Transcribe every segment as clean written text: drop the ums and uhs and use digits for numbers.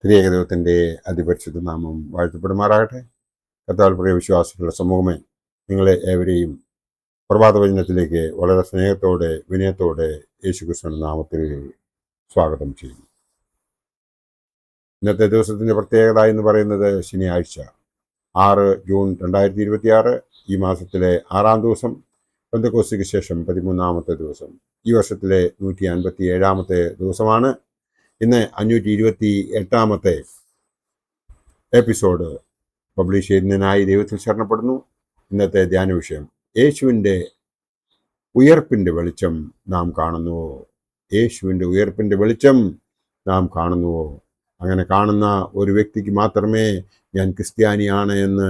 ത്രിയേക ദൈവത്തിൻ്റെ അതിപരിശുദ്ധ നാമം വാഴ്ത്തപ്പെടുമാറാകട്ടെ. കർത്താവിൽ പ്രിയ വിശ്വാസികളുടെ സമൂഹമേ, നിങ്ങളെ ഏവരെയും പ്രഭാതവചനത്തിലേക്ക് വളരെ സ്നേഹത്തോടെ വിനയത്തോടെ യേശുക്രിസ്തുവിന്റെ നാമത്തിൽ സ്വാഗതം ചെയ്യുന്നു. ഇന്നത്തെ ദിവസത്തിൻ്റെ പ്രത്യേകത എന്ന് പറയുന്നത് ശനിയാഴ്ച 6 ജൂൺ 2026, ഈ മാസത്തിലെ 6-ാം ദിവസം, പെന്തക്കോസ്തിക്ക് ശേഷം 13-ാമത്തെ ദിവസം, ഈ വർഷത്തിലെ 157-ാമത്തെ ദിവസമാണ്. ഇന്ന് 528-ാമത്തെ എപ്പിസോഡ് പബ്ലിഷ് ചെയ്യുന്നതിനായി ദൈവത്തിൽ ശരണപ്പെടുന്നു. ഇന്നത്തെ ധ്യാന വിഷയം: യേശുവിൻ്റെ ഉയർപ്പിൻ്റെ വെളിച്ചം നാം കാണുന്നുവോ? യേശുവിൻ്റെ ഉയർപ്പിൻ്റെ വെളിച്ചം നാം കാണുന്നുവോ? അങ്ങനെ കാണുന്ന ഒരു വ്യക്തിക്ക് മാത്രമേ ഞാൻ ക്രിസ്ത്യാനിയാണ് എന്ന്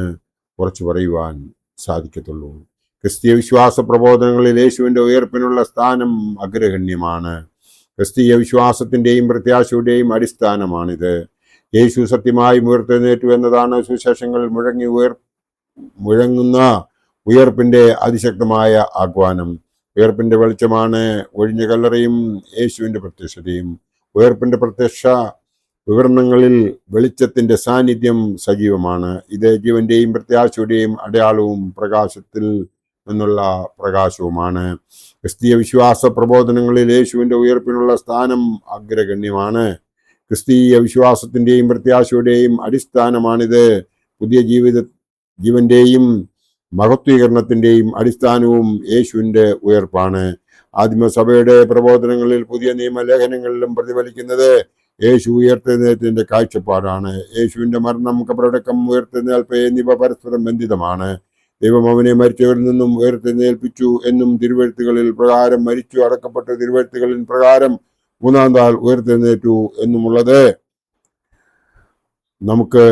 ഉറച്ചു പറയുവാൻ സാധിക്കത്തുള്ളൂ. ക്രിസ്തീയ വിശ്വാസ പ്രബോധനങ്ങളിൽ യേശുവിൻ്റെ ഉയർപ്പിനുള്ള സ്ഥാനം അഗ്രഗണ്യമാണ്. ക്രിസ്തീയ വിശ്വാസത്തിൻ്റെയും പ്രത്യാശയുടെയും അടിസ്ഥാനമാണിത്. യേശു സത്യമായും ഉയർത്തെഴുന്നേറ്റു എന്നതാണ് സുവിശേഷങ്ങളിൽ മുഴങ്ങുന്ന ഉയർപ്പിൻ്റെ അതിശക്തമായ ആഹ്വാനം. ഉയർപ്പിൻ്റെ വെളിച്ചമാണ് ഒഴിഞ്ഞ കല്ലറയും യേശുവിൻ്റെ പ്രത്യക്ഷതയും. ഉയർപ്പിൻ്റെ പ്രത്യക്ഷ വിവരണങ്ങളിൽ വെളിച്ചത്തിൻ്റെ സാന്നിധ്യം സജീവമാണ്. ഇത് ജീവന്റെയും പ്രത്യാശയുടെയും അടയാളവും പ്രകാശത്തിൽ നിന്നുള്ള പ്രകാശവുമാണ്. ക്രിസ്തീയ വിശ്വാസ പ്രബോധനങ്ങളിൽ യേശുവിൻ്റെ ഉയർപ്പിനുള്ള സ്ഥാനം അഗ്രഗണ്യമാണ്. ക്രിസ്തീയ വിശ്വാസത്തിൻ്റെയും പ്രത്യാശയുടെയും അടിസ്ഥാനമാണിത്. പുതിയ ജീവന്റെയും മഹത്വീകരണത്തിൻ്റെയും അടിസ്ഥാനവും യേശുവിൻ്റെ ഉയർപ്പാണ്. ആദിമസഭയുടെ പ്രബോധനങ്ങളിൽ പുതിയ നിയമലേഖനങ്ങളിലും പ്രതിഫലിക്കുന്നത് യേശു ഉയർത്തെഴുന്നേറ്റത്തിൻ്റെ കാഴ്ചപ്പാടാണ്. യേശുവിൻ്റെ മരണം, കബറടക്കം, ഉയർത്തെഴുന്നേൽപ്പ് എന്നിവ പരസ്പരം ബന്ധിതമാണ്. ദൈവം അവനെ മരിച്ചവരിൽ നിന്നും ഉയർത്തെഴുന്നേൽപ്പിച്ചു എന്നും തിരുവെഴുത്തുകളിൽ പ്രകാരം മരിച്ചു അടക്കപ്പെട്ട തിരുവെഴുത്തുകളിൽ പ്രകാരം 3-ാം നാൾ ഉയർത്തെഴുന്നേറ്റു എന്നുമുള്ളത് നമുക്ക്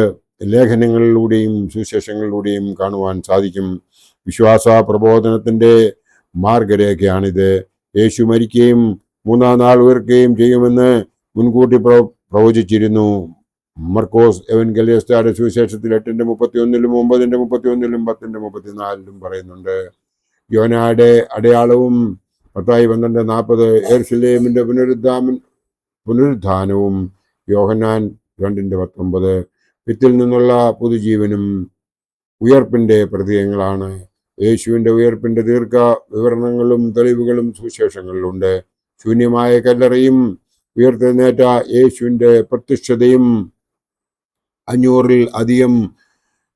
ലേഖനങ്ങളിലൂടെയും സുവിശേഷങ്ങളിലൂടെയും കാണുവാൻ സാധിക്കും. വിശ്വാസ പ്രബോധനത്തിൻ്റെ മാർഗരേഖയാണിത്. യേശു മരിക്കുകയും 3-ാം നാൾ ഉയർക്കുകയും ചെയ്യുമെന്ന് മുൻകൂട്ടി പ്രവചിച്ചിരുന്നു. മർക്കോസ് എവൻഗേലിസ്തയുടെ സുവിശേഷത്തിൽ 8:31, 9:31, 10:34 പറയുന്നുണ്ട്. യോനയുടെ അടയാളവും മത്തായി 12:40, യെരുശലേമിന്റെ പുനരുദ്ധാനവും യോഹന്നാൻ 2:19 വിത്തിൽ നിന്നുള്ള പുതുജീവനും ഉയർപ്പിന്റെ പ്രതീകങ്ങളാണ്. യേശുവിന്റെ ഉയർപ്പിന്റെ ദീർഘ വിവരണങ്ങളും തെളിവുകളും സുവിശേഷങ്ങളിലുണ്ട്. ശൂന്യമായ കല്ലറയും ഉയർത്തെഴുന്നേറ്റ യേശുവിന്റെ പ്രത്യക്ഷതയും 500-ൽ അധികം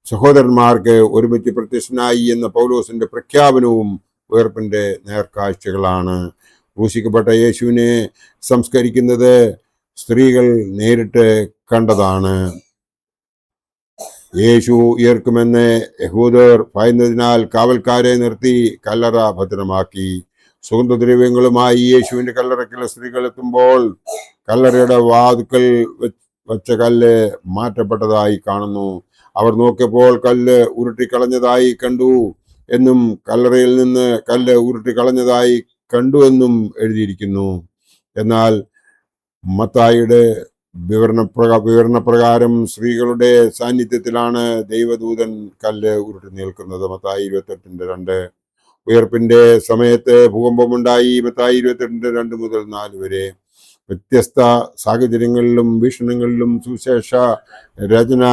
സഹോദരന്മാർക്ക് ഒരുമിച്ച് പ്രത്യക്ഷനായി എന്ന പൗലോസിന്റെ പ്രഖ്യാപനവും ഉയർപ്പിന്റെ നേർക്കാഴ്ചകളാണ്. ക്രൂശിക്കപ്പെട്ട യേശുവിനെ സംസ്കരിക്കുന്നത് സ്ത്രീകൾ നേരിട്ട് കണ്ടതാണ്. യേശു ഉയർക്കുമെന്ന് യഹൂദർ ഭയന്നതിനാൽ കാവൽക്കാരെ നിർത്തി കല്ലറ ഭദ്രമാക്കി. സുഗന്ധദ്രവ്യങ്ങളുമായി യേശുവിന്റെ കല്ലറയ്ക്കുള്ള സ്ത്രീകൾ എത്തുമ്പോൾ കല്ലറയുടെ വാതുക്കൽ വച്ച കല്ല് മാറ്റപ്പെട്ടതായി കാണുന്നു. അവർ നോക്കിയപ്പോൾ കല്ല് ഉരുട്ടിക്കളഞ്ഞതായി കണ്ടു എന്നും കല്ലറയിൽ നിന്ന് കല്ല് ഉരുട്ടിക്കളഞ്ഞതായി കണ്ടു എന്നും എഴുതിയിരിക്കുന്നു. എന്നാൽ മത്തായിയുടെ വിവരണപ്രകാരം സ്ത്രീകളുടെ സാന്നിധ്യത്തിലാണ് ദൈവദൂതൻ കല്ല് ഉരുട്ടി നിൽക്കുന്നത്. മത്തായി 28:2. ഉയർപ്പിന്റെ സമയത്ത് ഭൂകമ്പമുണ്ടായി. മത്തായി 28:2 മുതൽ 4 വരെ. വ്യത്യസ്ത സാഹചര്യങ്ങളിലും വീക്ഷണങ്ങളിലും സുവിശേഷ രചന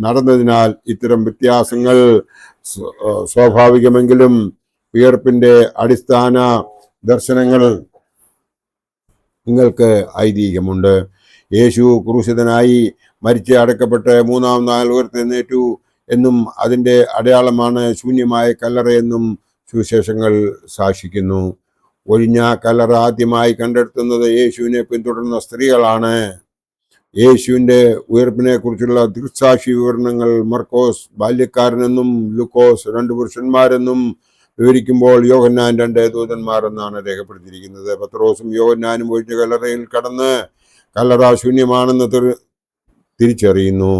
നടന്നതിനാൽ ഇത്തരം വ്യത്യാസങ്ങൾ സ്വാഭാവികമെങ്കിലും ഉയർപ്പിന്റെ അടിസ്ഥാന ദർശനങ്ങൾ നിങ്ങൾക്ക് ഐതിഹ്യമുണ്ട്. യേശു ക്രൂശിതനായി മരിച്ച് അടക്കപ്പെട്ട് 3-ാം നാൾ ഉയർത്തെഴുന്നേറ്റു എന്നും അതിൻ്റെ അടയാളമാണ് ശൂന്യമായ കല്ലറയെന്നും സുവിശേഷങ്ങൾ സാക്ഷിക്കുന്നു. ഒഴിഞ്ഞ കല്ലറ ആദ്യമായി കണ്ടെത്തുന്നത് യേശുവിനെ പിന്തുടർന്ന സ്ത്രീകളാണ്. യേശുവിൻ്റെ ഉയർപ്പിനെ കുറിച്ചുള്ള ദൃക്സാക്ഷി വിവരണങ്ങൾ മർക്കോസ് ബാല്യക്കാരനെന്നും ലൂക്കോസ് 2 പുരുഷന്മാരെന്നും വിവരിക്കുമ്പോൾ യോഹന്നാൻ 2 ദൂതന്മാർ എന്നാണ് രേഖപ്പെടുത്തിയിരിക്കുന്നത്. പത്രോസും യോഹന്നാനും ഒഴിഞ്ഞ കല്ലറയിൽ കടന്ന് കല്ലറ ശൂന്യമാണെന്ന് തിരിച്ചറിയുന്നു.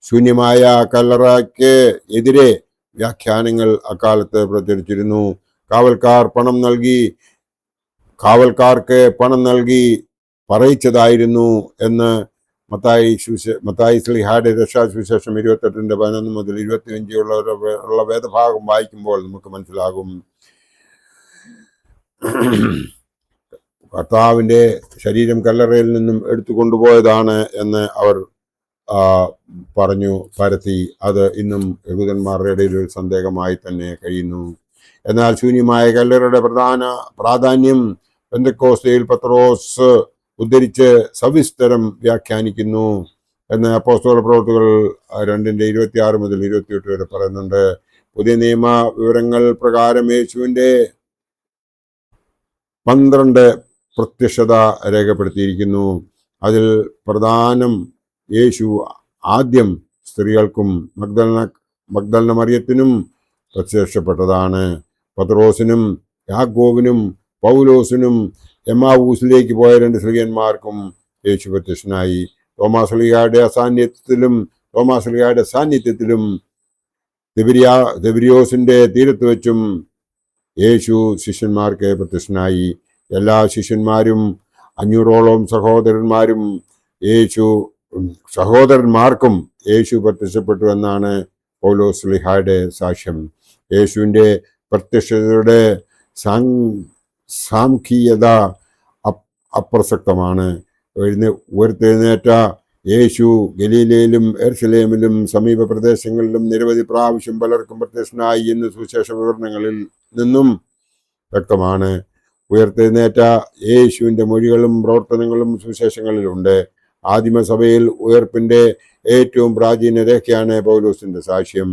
ശൂന്യമായ കല്ലറയ്ക്ക് എതിരെ വ്യാഖ്യാനങ്ങൾ അക്കാലത്ത് പ്രചരിച്ചിരുന്നു. കാവൽക്കാർക്ക് പണം നൽകി പറയിച്ചതായിരുന്നു എന്ന് മത്തായി ശ്ലീഹായുടെ രക്ഷാസുവിശേഷം 28:11 മുതൽ 25 ഉള്ള വേദഭാഗം വായിക്കുമ്പോൾ നമുക്ക് മനസ്സിലാകും. കർത്താവിൻ്റെ ശരീരം കല്ലറയിൽ നിന്നും എടുത്തു കൊണ്ടുപോയതാണ് എന്ന് അവർ ആ, പറഞ്ഞു പരത്തി. അത് ഇന്നും യഹൂദന്മാരുടെ ഇടയിൽ ഒരു സന്ദേഹമായി തന്നെ കഴിയുന്നു. എന്നാൽ ശൂന്യമായ കല്ലറയുടെ പ്രാധാന്യം പെന്തക്കോസ്തയിൽ പത്രോസ് ഉദ്ധരിച്ച് സവിസ്തരം വ്യാഖ്യാനിക്കുന്നു എന്ന് അപ്പോസ്തല പ്രവൃത്തികൾ 2:26 മുതൽ 28 വരെ പറയുന്നുണ്ട്. പുതിയ നിയമ വിവരങ്ങൾ പ്രകാരം യേശുവിൻ്റെ 12 പ്രത്യക്ഷത രേഖപ്പെടുത്തിയിരിക്കുന്നു. അതിൽ പ്രധാനം യേശു ആദ്യം സ്ത്രീകൾക്കും മഗ്ദലന മറിയത്തിനും പ്രത്യക്ഷപ്പെട്ടതാണ്. പത്രോസിനും യാക്കോബിനും പൗലോസിനും എമ്മാവൂസിലേക്ക് പോയ 2 സ്ത്രീയന്മാർക്കും യേശു പ്രത്യക്ഷനായി. തോമാസ്ലീഹയുടെ സാന്നിധ്യത്തിലും തിബിരിയോസിന്റെ തീരത്ത് വെച്ചും യേശു ശിഷ്യന്മാർക്ക് പ്രത്യക്ഷനായി. എല്ലാ ശിഷ്യന്മാരും 500ഓളം സഹോദരന്മാർക്കും യേശു പ്രത്യക്ഷപ്പെട്ടു എന്നാണ് പൗലോസ് ശ്ലീഹായുടെ സാക്ഷ്യം. യേശുവിൻ്റെ പ്രത്യക്ഷതയുടെ സാംഖ്യത അപ്രസക്തമാണ്. ഉയർത്തെഴുന്നേറ്റ യേശു ഗലീലയിലും യെരുശലേമിലും സമീപ പ്രദേശങ്ങളിലും നിരവധി പ്രാവശ്യം പലർക്കും പ്രത്യക്ഷനായി എന്ന് സുവിശേഷ വിവരണങ്ങളിൽ നിന്നും വ്യക്തമാണ്. ഉയർത്തെഴുന്നേറ്റ യേശുവിൻ്റെ മൊഴികളും പ്രവർത്തനങ്ങളും സുവിശേഷങ്ങളിലുണ്ട്. ആദിമസഭയിൽ ഉയർപ്പിൻ്റെ ഏറ്റവും പ്രാചീന രേഖയാണ് പൗലോസിന്റെ സാക്ഷ്യം.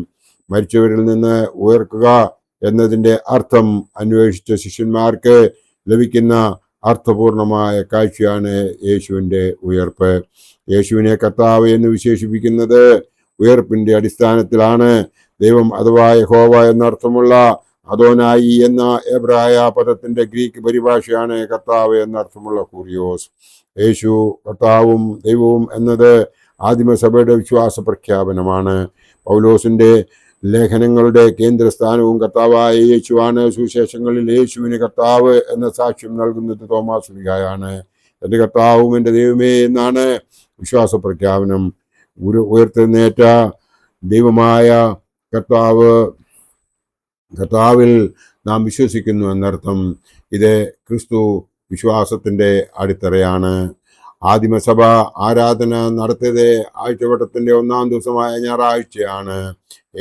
മരിച്ചവരിൽ നിന്ന് ഉയർക്കുക എന്നതിൻ്റെ അർത്ഥം അന്വേഷിച്ച ശിഷ്യന്മാർക്ക് ലഭിക്കുന്ന അർത്ഥപൂർണമായ കാഴ്ചയാണ് യേശുവിൻ്റെ ഉയർപ്പ്. യേശുവിനെ കർത്താവ് എന്ന് വിശേഷിപ്പിക്കുന്നത് ഉയർപ്പിന്റെ അടിസ്ഥാനത്തിലാണ്. ദൈവം അഥവാ യഹോവ എന്നർത്ഥമുള്ള അദോനായി എന്ന എബ്രായ പദത്തിന്റെ ഗ്രീക്ക് പരിഭാഷയാണ് കർത്താവ് എന്നർത്ഥമുള്ള കൂറിയോസ്. യേശു കർത്താവും ദൈവവും എന്നത് ആദിമസഭയുടെ വിശ്വാസ പ്രഖ്യാപനമാണ്. പൗലോസിന്റെ ലേഖനങ്ങളുടെ കേന്ദ്രസ്ഥാനവും കർത്താവായ യേശുവാണ്. സുവിശേഷങ്ങളിൽ യേശുവിന് കർത്താവ് എന്ന സാക്ഷ്യം നൽകുന്നത് തോമാസ് ശ്ലീഹായാണ്. എൻ്റെ കർത്താവും എൻ്റെ ദൈവമേ എന്നാണ് വിശ്വാസ പ്രഖ്യാപനം. ഉയർത്തെഴുന്നേറ്റ ദൈവമായ കർത്താവിൽ നാം വിശ്വസിക്കുന്നു എന്നർത്ഥം. ഇത് ക്രിസ്തു വിശ്വാസത്തിന്റെ അടിത്തറയാണ്. ആദിമസഭ ആരാധന നടത്തിയത് ആഴ്ചവട്ടത്തിന്റെ 1-ാം ദിവസമായ ഞായറാഴ്ചയാണ്.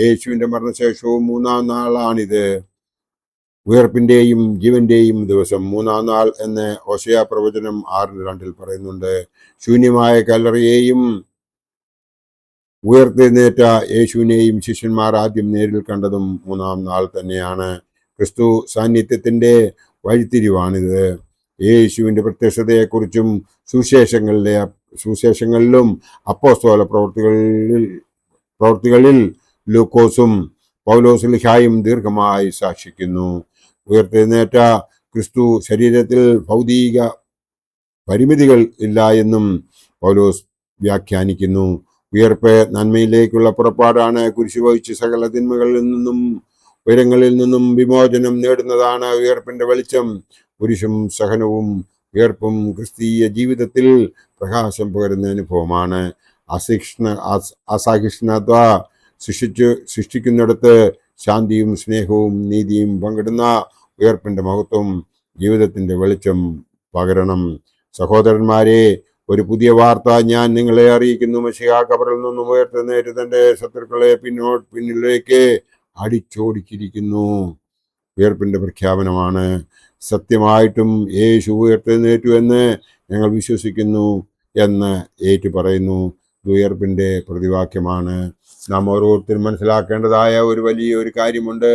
യേശുവിന്റെ മരണശേഷവും 3-ാം നാളാണിത്. ഉയർപ്പിന്റെയും ജീവന്റെയും ദിവസം 3-ാം നാൾ എന്ന് ഹോശേയ പ്രവചനം 6:2 പറയുന്നുണ്ട്. ശൂന്യമായ കല്ലറയെയും ഉയർത്തെഴുന്നേറ്റ യേശുവിനെയും ശിഷ്യന്മാർ ആദ്യം നേരിൽ കണ്ടതും 3-ാം നാൾ തന്നെയാണ്. ക്രിസ്തു സാന്നിധ്യത്തിന്റെ വഴിത്തിരിവാണിത്. യേശുവിന്റെ പ്രത്യക്ഷതയെക്കുറിച്ചും സുവിശേഷങ്ങളിലും അപ്പോസ്തല പ്രവൃത്തികളിൽ ലൂക്കോസും പൗലോസ് ശ്ലീഹായും ദീർഘമായി സാക്ഷിക്കുന്നു. ഉയർത്തെഴുന്നേറ്റ ക്രിസ്തു ശരീരത്തിൽ ഭൗതിക പരിമിതികൾ ഇല്ല എന്നും പൗലോസ് വ്യാഖ്യാനിക്കുന്നു. ഉയർപ്പ് നന്മയിലേക്കുള്ള പുറപ്പാടാണ്. കുരിശു വഹിച്ച് സകല തിന്മകളിൽ നിന്നും ഉയരങ്ങളിൽ നിന്നും വിമോചനം നേടുന്നതാണ് ഉയർപ്പിന്റെ വെളിച്ചം. കുരിശും സഹനവും ഉയർപ്പും ക്രിസ്തീയ ജീവിതത്തിൽ പ്രകാശം പകരുന്ന അനുഭവമാണ്. അസഹിഷ്ണുത സൃഷ്ടിക്കുന്നിടത്ത് ശാന്തിയും സ്നേഹവും നീതിയും പങ്കിടുന്ന ഉയർപ്പിന്റെ മഹത്വം ജീവിതത്തിന്റെ വെളിച്ചം പകരണം. സഹോദരന്മാരെ, ഒരു പുതിയ വാർത്ത ഞാൻ നിങ്ങളെ അറിയിക്കുന്നു. മശിഹാ ഖബറിൽ നിന്നും ഉയർത്തെഴുന്നേറ്റ് തന്റെ ശത്രുക്കളെ പിന്നിലേക്ക് അടിച്ചോടിച്ചിരിക്കുന്നു. ഉയർപ്പിന്റെ പ്രഖ്യാപനമാണ്. സത്യമായിട്ടും യേശു ഉയർത്തെഴുന്നേറ്റു എന്ന് ഞങ്ങൾ വിശ്വസിക്കുന്നു എന്ന് ഏറ്റു പറയുന്നു. ഉയർപ്പിന്റെ പ്രതിവാക്യമാണ്. നാം ഓരോരുത്തരും മനസ്സിലാക്കേണ്ടതായ ഒരു കാര്യമുണ്ട്.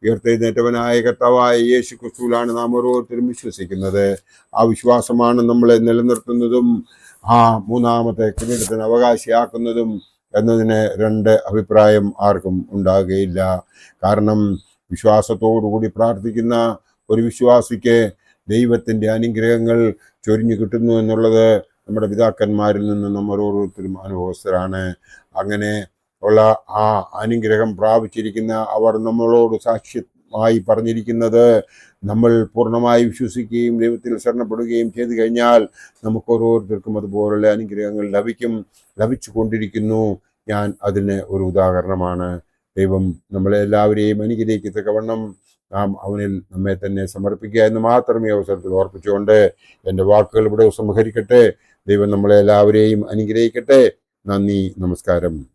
ഉയർത്തെഴുന്നേറ്റവനായ കർത്താവായ യേശു ക്രിസ്തുവിലാണ് നാം ഓരോരുത്തരും വിശ്വസിക്കുന്നത്. ആ വിശ്വാസമാണ് നമ്മളെ നിലനിർത്തുന്നതും ആ 3-ാമത്തെ കിരീടത്തിന് അവകാശിയാക്കുന്നതും എന്നതിന് 2 അഭിപ്രായം ആർക്കും ഉണ്ടാകുകയില്ല. കാരണം വിശ്വാസത്തോടുകൂടി പ്രാർത്ഥിക്കുന്ന ഒരു വിശ്വാസിക്ക് ദൈവത്തിൻ്റെ അനുഗ്രഹങ്ങൾ ചൊരിഞ്ഞു കിട്ടുന്നു എന്നുള്ളത് നമ്മുടെ പിതാക്കന്മാരിൽ നിന്ന് നമ്മൾ ഓരോരുത്തരും അനുഭവസ്ഥരാണ്. അങ്ങനെ ഉള്ള ആ അനുഗ്രഹം പ്രാപിച്ചിരിക്കുന്ന അവർ നമ്മളോട് സാക്ഷ്യമായി പറഞ്ഞിരിക്കുന്നത്, നമ്മൾ പൂർണ്ണമായി വിശ്വസിക്കുകയും ദൈവത്തിൽ ശരണപ്പെടുകയും ചെയ്തു കഴിഞ്ഞാൽ നമുക്ക് ഓരോരുത്തർക്കും അതുപോലുള്ള അനുഗ്രഹങ്ങൾ ലഭിച്ചു കൊണ്ടിരിക്കുന്നു. ഞാൻ അതിന് ഒരു ഉദാഹരണമാണ്. ദൈവം നമ്മളെ എല്ലാവരെയും അനുഗ്രഹിക്കത്തക്കവണ്ണം നാം അവനിൽ നമ്മെ തന്നെ സമർപ്പിക്കുക എന്ന് മാത്രമേ അവസരത്തിൽ ഓർപ്പിച്ചുകൊണ്ട് എൻ്റെ വാക്കുകൾ ഇവിടെ സംഹരിക്കട്ടെ. ദൈവം നമ്മളെ എല്ലാവരെയും അനുഗ്രഹിക്കട്ടെ. നന്ദി, നമസ്കാരം.